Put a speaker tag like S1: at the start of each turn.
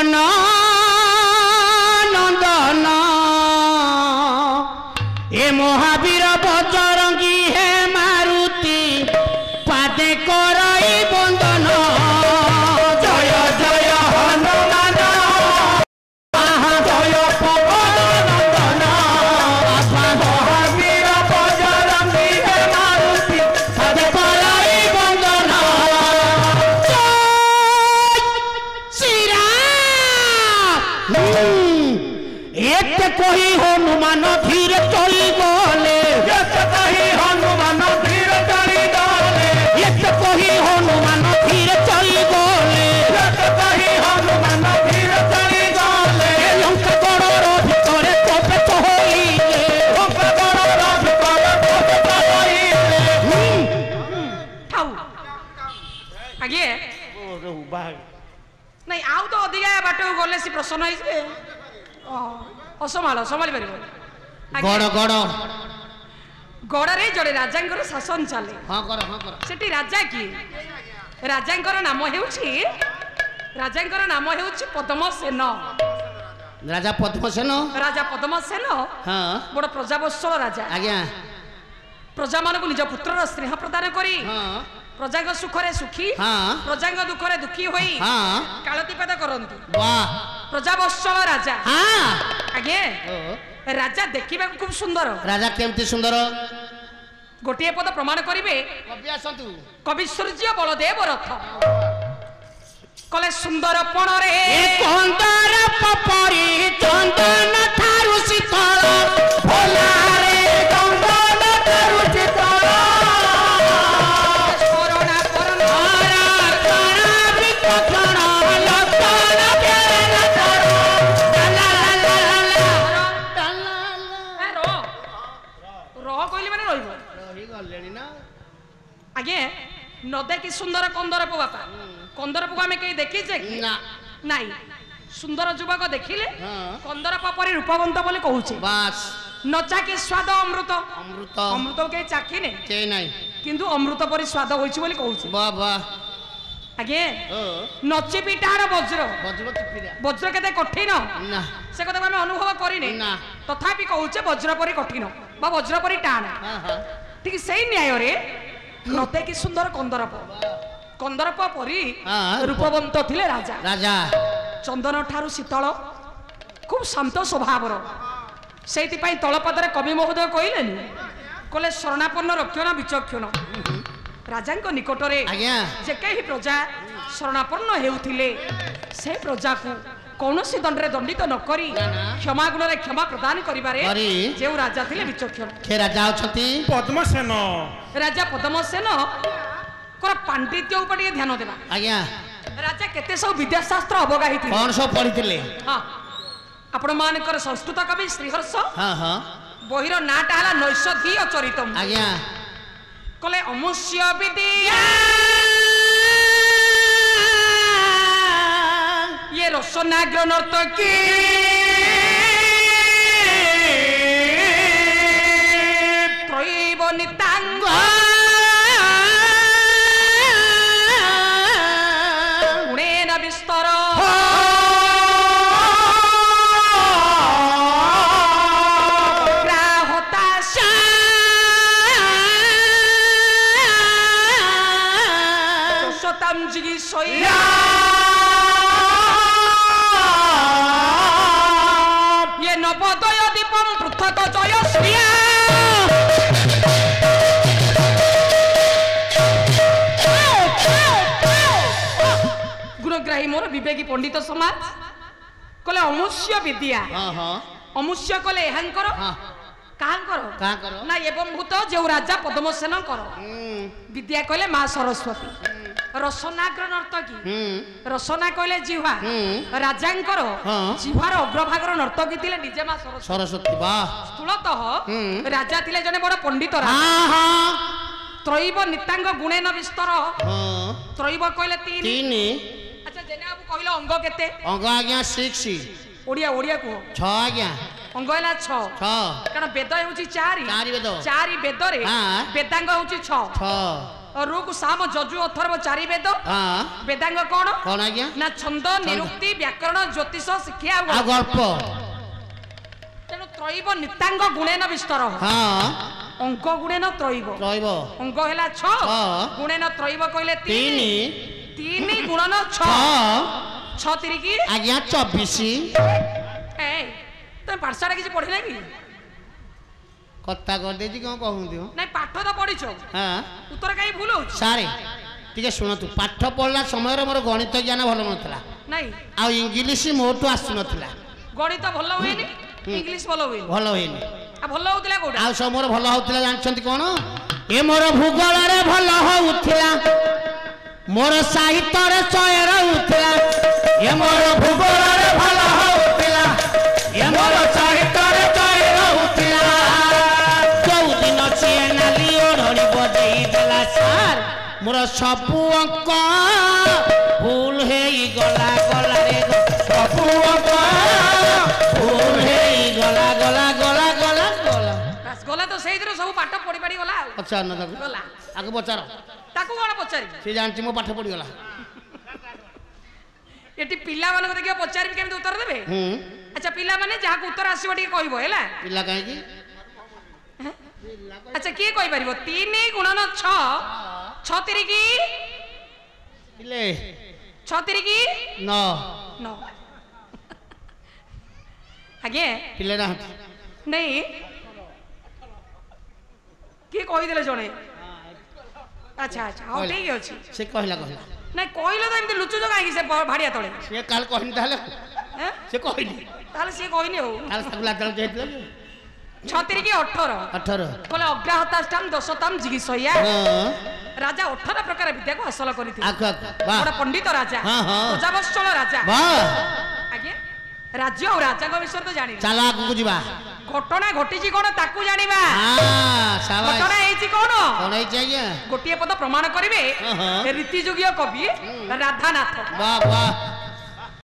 S1: पवन नंदन ए महावीर बजरंगी है मारुति पादे करई बंदन जय जय हनुमान जय पवन नंदन महावीर बजरंगी है मारुति पादे करई बंदन एक कोई हनुमान धीर चली गले हनुमान धीर चली गले एक कोई हनुमान धीर चली गले हनुमान धीर चली गले लंका गड़र भितर तबे तो होइले लंका गड़र भितर तबे तो होइले
S2: थाउ आगे नहीं आउ तो अधिका बाट गले सी प्रसन्न होइसे असमाल संभाली पार
S1: गड़ गड़
S2: गड़े जड़े राजा शासन चले
S1: हाँ कर
S2: सेठी राजा किए राजा नाम हेउछि पद्मसेन
S1: राजा पद्मसेन
S2: हाँ बड़ प्रजावत्सल राजा
S1: आज्ञा
S2: प्रजा मान निज पुत्र स्नेह प्रदान करी प्रजा सुखरे सुखी प्रजा दुखरे दुखी होई कालतिपात करंती प्रजावत्सल राजा आगे राजा देखिबा खूब सुंदर
S1: राजा केमती सुंदर
S2: गोटे पद प्रमाण करिवे कवि सूर्य बलदेव रथ कले सुंदर पणरे
S1: कंदर पपरी चंदन थारु शीतल भोलारे चंदन थारु शीतल
S2: कोरोना परनारा
S1: कणा विकटण लक्षण केन करो ला ला ला
S2: रो कहली माने रहिबो
S1: रही गलेनी ना
S2: आगे न देखी सुंदर कंदर पो बापा कंदर पो हमें कहीं देखी जे
S1: ना
S2: नहीं सुंदर युवक देखिले कंदर पपरी रूपवंत बोली कहूचे
S1: बस
S2: नचा के स्वाद अमृत
S1: अमृत
S2: अमृत के चाखी ने
S1: के नहीं
S2: किंतु अमृत परी स्वाद होइछि बोली कहूचे
S1: वाह वाह
S2: आगे नची पिटार वज्र
S1: वज्र टिपिरा
S2: वज्र केते कठिन
S1: ना
S2: से कथा हमें अनुभव करिने
S1: ना
S2: तथापि कहूचे वज्र परी कठिन बा वज्र परी टाण
S1: हां हां
S2: ठीक सही न्याय रे नते की सुंदर कंदरप परी रूपवंत थिले राजा
S1: राजा
S2: चंदन ठारू शीतल खूब शांत स्वभावर से तलपदरे कवि महोदय कहलेनि कहले शरणापन्न रक्षण विचक्षण राजा निकटरे जे कहीं प्रजा शरणापन्न हेउथिले से प्रजा को कौन सी दंडरे दंडित न करी क्षमा गुण रे क्षमा प्रदान करिबारे जे राजा थिले विचक्षण
S1: के राजा अछती
S3: पद्मसेन
S2: राजा पद्मसेन कोर पांडित्य ऊपर टिके ध्यान देबा
S1: आज्ञा
S2: राजा केते सब विद्याशास्त्र अवगाही थिले
S1: कौन सब पढ़िथिले
S2: हां आपण मानकर संस्कृत कवि श्रीहर्ष
S1: हां हां
S2: बहिर नाटा हला नैषधि चरितम
S1: आज्ञा
S2: कले अमुष्य विद्या ये रसनाग्र नर्तकी त्रैव नितांग गुणेन विस्तर ये नवोदय दीपम पृथक जय श्रिया गुणग्राही मोर विवेकी पंडित समाज कले अमुष्य विद्या अमुष्य कले एहांकर काहांकर ना एवं भूत जो राजा पद्मसेन कर विद्या कहले माँ सरस्वती रसनाग्र नर्तकी रसना कहले जिह्वा राजांकर जिह्वार अग्रभागर नर्तकी थिले निजे माँ
S1: सरस्वती वाह
S2: स्थूलतः राजा थिले जने बड़ पंडित त्रैव नितांग गुणेन विस्तर त्रैव कहले तीन अच्छा जेने बाबू कहले अंग केते
S1: अंग आज्ञा 6
S2: ओडिया ओडिया को
S1: 6 आज्ञा
S2: अंग है 6 कारण वेद होउची 4 वेद रे वेदांग होउची 6 ରୁକ୍ ସାମ ଯଜୁ ଅଥର୍ବ ଚାରି ବେଦ
S1: ହଁ
S2: ବେଦାଙ୍ଗ କଣ
S1: କଣ ଆଜ୍ଞା
S2: ନା ଛନ୍ଦ ନିରୁକ୍ତି ବ୍ୟାକରଣ ଜ୍ୟୋତିଷ ଶିକ୍ଷା
S1: ଆଉ ଗଳ୍ପ
S2: ତେଣୁ ତ୍ରୈବ ନିତାଙ୍ଗ ଗୁଣେନ ବିସ୍ତର
S1: ହଁ
S2: ଅଙ୍କ ଗୁଣେନ ତ୍ରୈବ
S1: ରହିବ
S2: ଅଙ୍କ ହେଲା 6 ଗୁଣେନ ତ୍ରୈବ କହିଲେ 3 3 ଗୁଣନ 6 6 ତିରିକି
S1: ଆଜ୍ଞା 24
S2: ଏ ତମେ ପାଠଶାଢା କିଛି ପଢିନା କି
S1: କଥା କରିଦେଇଛି କଣ କହୁନ୍ତି
S2: ନାଇଁ ପାଠ ତ ପଢିଛ
S1: ହଁ
S2: ଉତ୍ତର କାହିଁ ଭୁଲ ହଉଛି
S1: ସାରେ ଟିକେ ଶୁଣନ୍ତୁ ପାଠ ପଢିଲା ସମୟରେ ମୋର ଗଣିତ ଜ୍ଞାନ ଭଲ ନଥିଲା
S2: ନାଇଁ
S1: ଆଉ ଇଂଲିଶ ମୋଠୁ ଆସୁନଥିଲା
S2: ଗଣିତ ଭଲ ହୁଏନି ଇଂଲିଶ ଭଲ ହୁଏନି
S1: ଭଲ ହେଇନି
S2: ଆଉ ଭଲ ହଉଥିଲା କୋଉଟା
S1: ଆଉ ସବୁ ମୋର ଭଲ ହଉଥିଲା ଜାଣିଛନ୍ତି କଣ ଏ ମୋର ଭୂଗୋଳରେ ଭଲ ହଉଥିଲା ମୋର ସାହିତ୍ୟରେ ଚୟର ହଉଥିଲା ଏ ମୋର ଭୂଗୋଳରେ ଭଲ ହଉଥିଲା ଏ ମୋର ସାହିତ୍ୟରେ ଚୟର ହଉଥିଲା ଯୋଉଦିନ ସିଏ ନାଲି ଓଢ଼ଣି ବଜେଇ ଦେଲା ସାର୍ ମୋର ସବୁ ଅଙ୍କ ଭୁଲ ହେଇଗଲା ଗଲା ରେ ସବୁ ଅଙ୍କ ଭୁଲ ହେଇଗଲା ଗଲା ଗଲା ଗଲା ଗଲା
S2: ବାସ୍ ଗଲା ତ ସେଇଥିରୁ ସବୁ ପାଠ ପଢି ପାଢି ଗଲା ଆଉ
S1: ପଚାର ନା ତାକୁ
S2: ଗଲା
S1: ଆକୁ ପଚାର
S2: ତାକୁ କଣ ପଚାରିବି
S1: ସେ ଜାଣିଛି ମୋ ପାଠ ପଢିଗଲା
S2: ଏଠି ପିଲାମାନଙ୍କୁ ଦେଖିବ ପଚାରିବି କେମିତି ଉତ୍ତର ଦେବେ ଆଚ୍ଛା ପିଲାମାନେ ଯାହାକୁ ଉତ୍ତର ଆସିବ ଟିକେ କହିବ ହେଲା
S1: ପିଲା କାହିଁକି
S2: ଆଚ୍ଛା କିଏ କହିପାରିବ 3 ଗୁଣନ 6 6 ତିରିକି
S1: ପିଲେ
S2: 6 ତିରିକି
S1: ନ
S2: 9 ଆଜ୍ଞା
S1: ପିଲେ ନାହାନ୍ତି
S2: ନାଇଁ କିଏ କହିଦେଲେ ଜଣେ ଆଚ୍ଛା ଆଚ୍ଛା ହଉ ଠିକ ଅଛି
S1: ସେ କହିଲା କହିଲା
S2: ନାଇଁ କହିଲେ ତ ଏମିତି ଲୁଚୁଛ କାହିଁକି ସେ ଭାଡ଼ିଆ ତଳେ
S1: ସେ କାଲି କହିନି ତାହେଲେ
S2: ଏଁ?
S1: ସେ କହିନି
S2: ତାହେଲେ ସିଏ କହିନି ଆଉ
S1: ତାହେଲେ ତାକୁ ଲାଚାଳ ଯାଇଥିଲା
S2: 6 ତିରିକି 18
S1: 18
S2: କହିଲେ ଅଗ୍ରାହତାଷ୍ଟାମ ଦଶତାମ ଜିଗିସୟା
S1: ହଁ
S2: ରାଜା 18 ପ୍ରକାର ବିଦ୍ୟାକୁ ହାସଲ କରିଥିଲେ
S1: ଆକୁ ଆକୁ ବାହ
S2: ବଡ଼ ପଣ୍ଡିତ ରାଜା
S1: ହଁ, ହଁ।
S2: ପ୍ରଜାବତ୍ସଳ ରାଜା
S1: ବାହ
S2: ଆଜ୍ଞା ରାଜ୍ୟ ଆଉ ରାଜାଙ୍କ ବିଷୟରେ ତ ଜାଣିଲେ
S1: ଚାଲ ଆଗକୁ ଯିବା
S2: ଘଟଣା ଘଟିଛି କଣ ତାକୁ ଜାଣିବା
S1: ସାବାସ୍
S2: ଘଟଣା ହେଇଛି କଣ
S1: କଣ ହେଇଛି ଆଜ୍ଞା
S2: ଗୋଟିଏ ପଦ ପ୍ରମାଣ କରିବେ
S1: ହଁ, ହଁ।
S2: ରୀତିଯୁଗୀୟ କବି ରାଧାନାଥ
S1: ବାହ ବାହ